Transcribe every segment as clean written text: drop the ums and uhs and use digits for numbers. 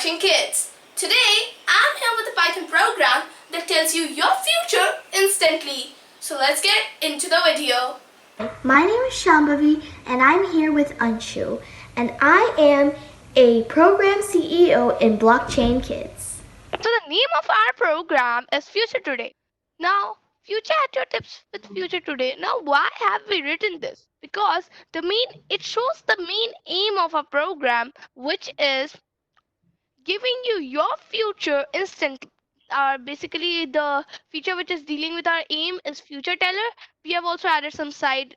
watching kids. Today, I'm here with a Python program that tells you your future instantly. So let's get into the video. My name is Shambhavi and I'm here with Anshu, and I am a program CEO in Blockchain Kids. So the name of our program is Future Today. Now, future at your tips with Future Today. Now, why have we written this? Because it shows the main aim of our program, which is giving you your future instantly. Basically the feature which is dealing with our aim is Future Teller. We have also added some side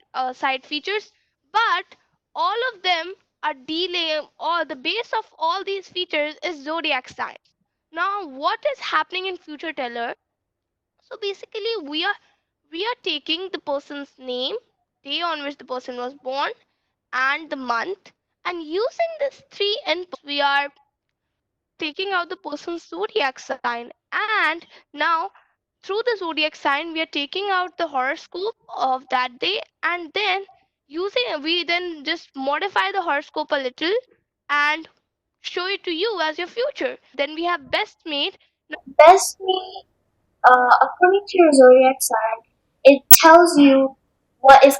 features, but all of them are dealing, or the base of all these features is zodiac signs. Now, what is happening in Future Teller? So basically, we are taking the person's name, day on which the person was born, and the month, and using these three inputs, we are taking out the person's zodiac sign. And now, through the zodiac sign, we are taking out the horoscope of that day, and then we then just modify the horoscope a little and show it to you as your future. Then we have best made. Best me, according to your zodiac sign, it tells you what is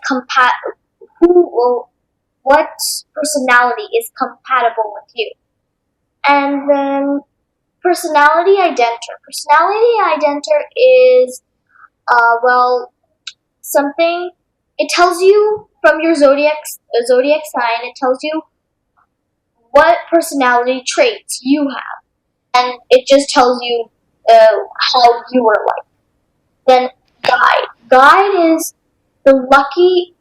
what personality is compatible with you. And then personality identer. Personality identer is something. It tells you from your zodiac sign. It tells you what personality traits you have, and it just tells you how you are like. Then guide. Guide is the lucky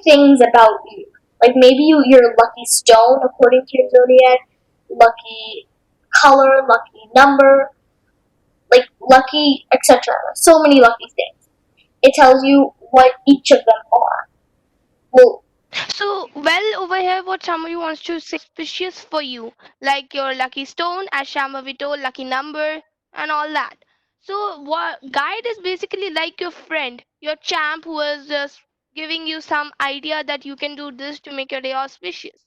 things about you. Like maybe your lucky stone according to your zodiac, lucky color, lucky number, like lucky, etc. So many lucky things. It tells you what each of them are. Well, So, well, over here, what Shambhavi wants to say auspicious for you, like your lucky stone, as Shambhavi told, lucky number, and all that. So, what guide is basically like your friend, your champ who is just giving you some idea that you can do this to make your day auspicious.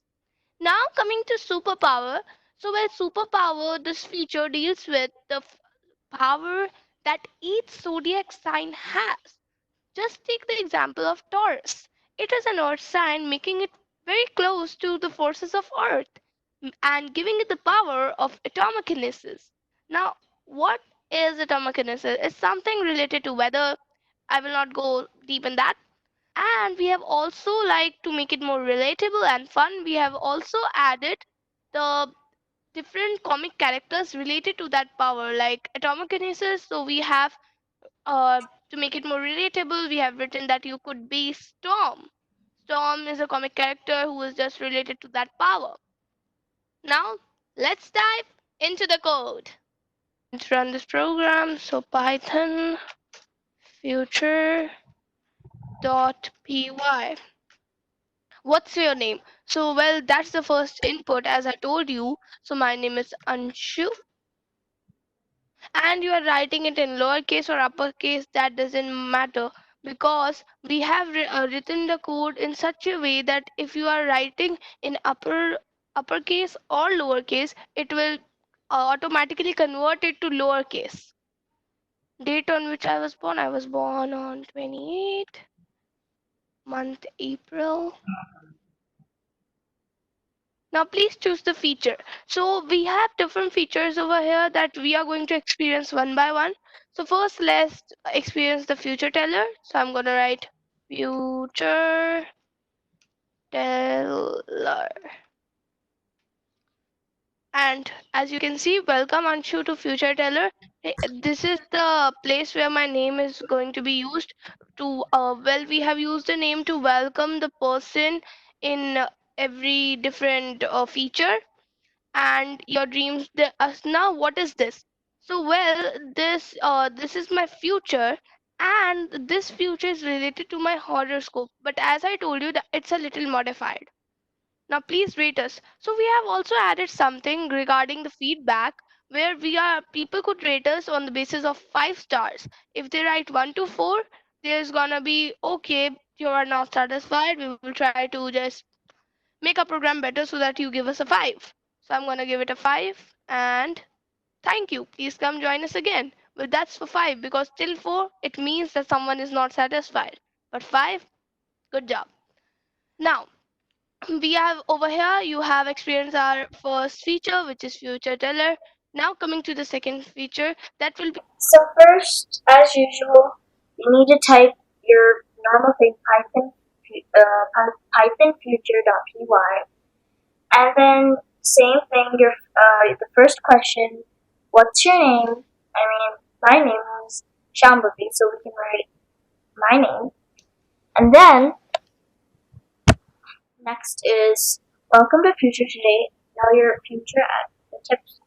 Now, coming to superpower. So, well, superpower, this feature deals with the power that each zodiac sign has. Just take the example of Taurus. It is an earth sign, making it very close to the forces of earth and giving it the power of atomokinesis. Now, what is atomokinesis? It's something related to weather. I will not go deep in that. And we have also, like, to make it more relatable and fun, we have also added the different comic characters related to that power, like atomokinesis. So we have to make it more relatable, we have written that you could be Storm. Storm is a comic character who is just related to that power. Now, let's dive into the code. Let's run this program. So, Python future.py. What's your name? So, well, that's the first input, as I told you. So, my name is Anshu, and you are writing it in lowercase or uppercase, that doesn't matter, because we have written the code in such a way that if you are writing in uppercase or lowercase, it will automatically convert it to lowercase. Date on which I was born on 28, month April. Now please choose the feature. So we have different features over here that we are going to experience one by one. So first let's experience the future teller. So I'm going to write future teller. And as you can see, welcome Anshu to future teller. This is the place where my name is going to be used to, well, we have used the name to welcome the person in every different feature and your dreams. Now what is this? So well, this is my future, and this future is related to my horoscope, but as I told you that it's a little modified. Now please rate us. So we have also added something regarding the feedback, where we are people could rate us on the basis of 5 stars. If they write 1 to 4, there's gonna be okay, you are not satisfied, we will try to just make a program better so that you give us a 5. So I'm gonna give it a 5 and thank you. Please come join us again. But that's for 5 because till 4 it means that someone is not satisfied. But 5, good job. Now we have over here you have experienced our first feature which is future teller. Now coming to the second feature that will be So first, as usual, you need to type your normal thing, Python future.py, and then same thing. Your the first question, what's your name? I mean, my name is Shambhavi, so we can write my name, and then next is welcome to Future Today. Know your future at the tips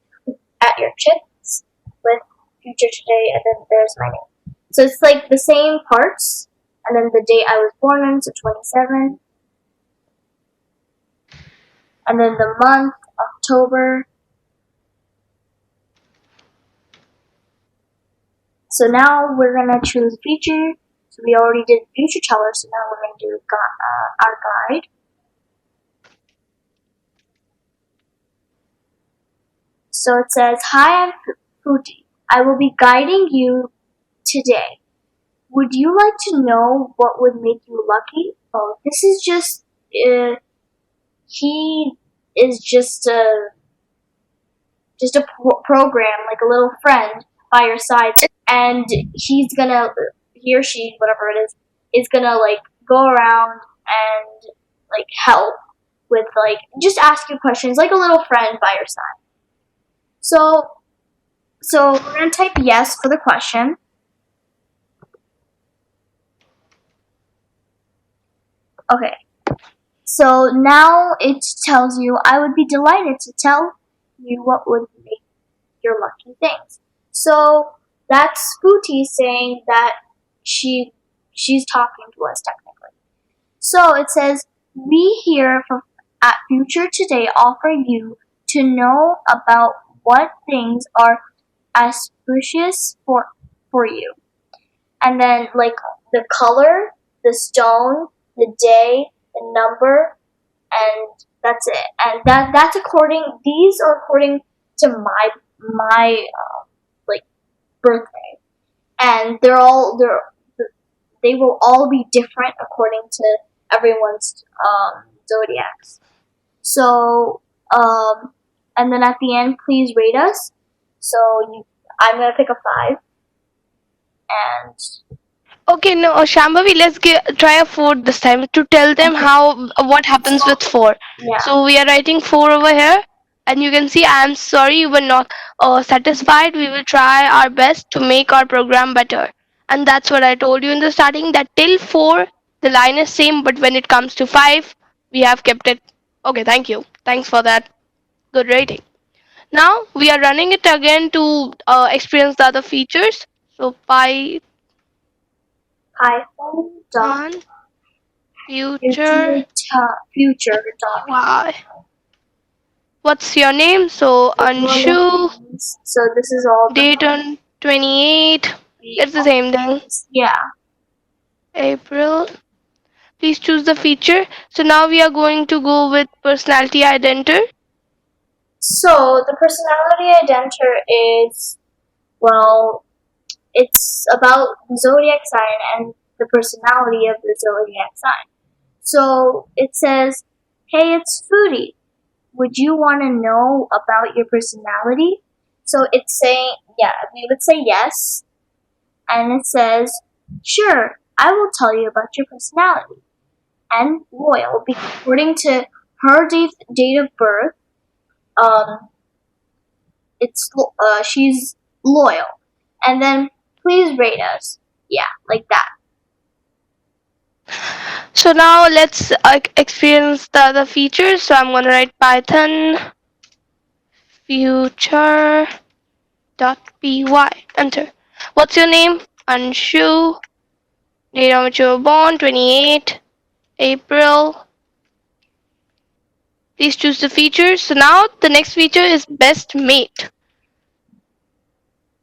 at your chips with Future Today, and then there's my name. So it's like the same parts, and then the date I was born in, so 27, and then the month, October. So now we're gonna choose feature. So we already did future teller, so now we're gonna do our guide. So it says, "Hi, I'm Futi. I will be guiding you today. Would you like to know what would make you lucky?" Oh, this is just he is just a program, like a little friend by your side, and he or she, whatever it is gonna like go around and like help with like just ask you questions, like a little friend by your side. So we're gonna type yes for the question. Okay. So now it tells you, I would be delighted to tell you what would make your lucky things. So that's Scooty saying that she's talking to us technically. So it says, we here at Future Today offer you to know about what things are auspicious for you. And then like the color, the stone, the day, the number, and that's it. And that's according. These are according to my like birthday, and they will all be different according to everyone's zodiacs. So and then at the end, please rate us. So I'm gonna pick a 5, and okay. No, Shambhavi, let's try a 4 this time to tell them okay, how what happens with 4. yeah. So we are writing 4 over here, and you can see I'm sorry you were not satisfied. We will try our best to make our program better, and that's what I told you in the starting that till 4 the line is same, but when it comes to 5 we have kept it. Okay, thank you. Thanks for that good rating. Now we are running it again to experience the other features. So Python Python dot future future dot why. What's your name? So Anshu, So this is all date on 28. It's the same thing. yeah. April. Please choose the feature. So now we are going to go with personality identer. So the personality identer is, well, it's about the zodiac sign and the personality of the zodiac sign. So it says, "Hey, it's Foodie. Would you want to know about your personality?" So it's saying, yeah, we would say yes, and it says, "Sure, I will tell you about your personality." And loyal, according to her date of birth, um, she's loyal. And then please rate us. Yeah, like that. So now let's experience the other features. So I'm going to write Python future dot py. Enter. What's your name? Anshu. Date on which you were born, 28 April. Please choose the features. So now the next feature is best mate.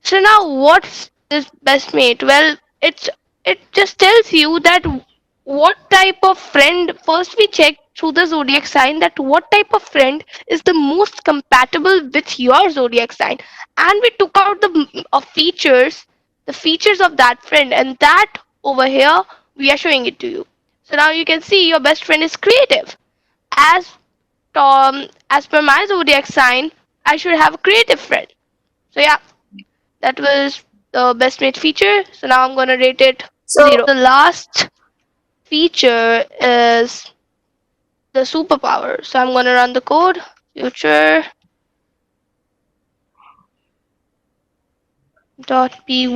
So now what's this best mate? Well, it just tells you that what type of friend, first we check through the zodiac sign that what type of friend is the most compatible with your zodiac sign, and we took out the features of that friend, and that over here we are showing it to you. So now you can see your best friend is creative. As um as per my zodiac sign, I should have a creative friend. So yeah, that was the best mate feature. So now I'm gonna rate it So 0. The last feature is the superpower. So I'm gonna run the code. Future dot py.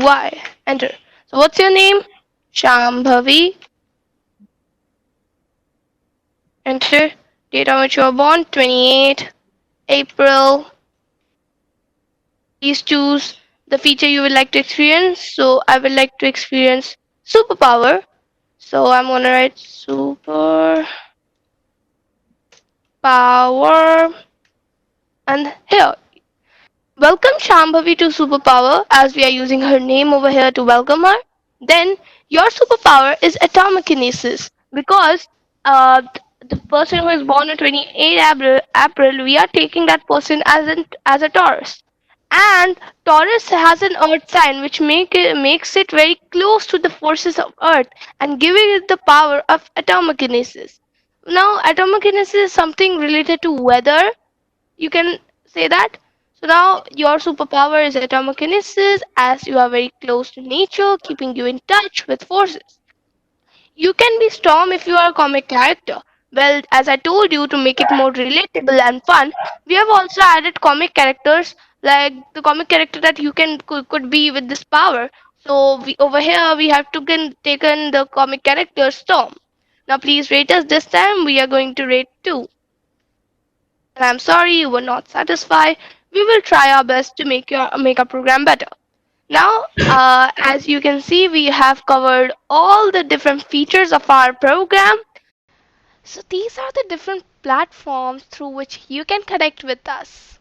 Enter. So what's your name? Shambhavi. Enter. Date on which you were born, 28 April. Please choose the feature you would like to experience. So I would like to experience superpower. So I'm gonna write super power, and here, welcome Shambhavi to Superpower, as we are using her name over here to welcome her. Then your superpower is atomokinesis, because the person who is born on 28 April, we are taking that person as a Taurus. And Taurus has an earth sign which makes it very close to the forces of earth and giving it the power of atomokinesis. Now, atomokinesis is something related to weather, you can say that. So now your superpower is atomokinesis, as you are very close to nature, keeping you in touch with forces. You can be Storm if you are a comic character. Well, as I told you, to make it more relatable and fun, we have also added comic characters, like the comic character that you could be with this power. So over here we have taken the comic character Storm. Now please rate us. This time we are going to rate 2. And I'm sorry you were not satisfied. We will try our best to make our program better. Now, as you can see, we have covered all the different features of our program. So these are the different platforms through which you can connect with us.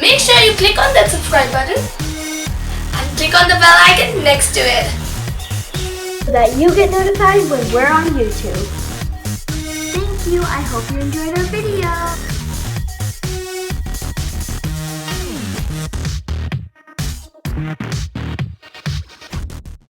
Make sure you click on that subscribe button and click on the bell icon next to it. so that you get notified when we're on YouTube. Thank you. I hope you enjoyed our video.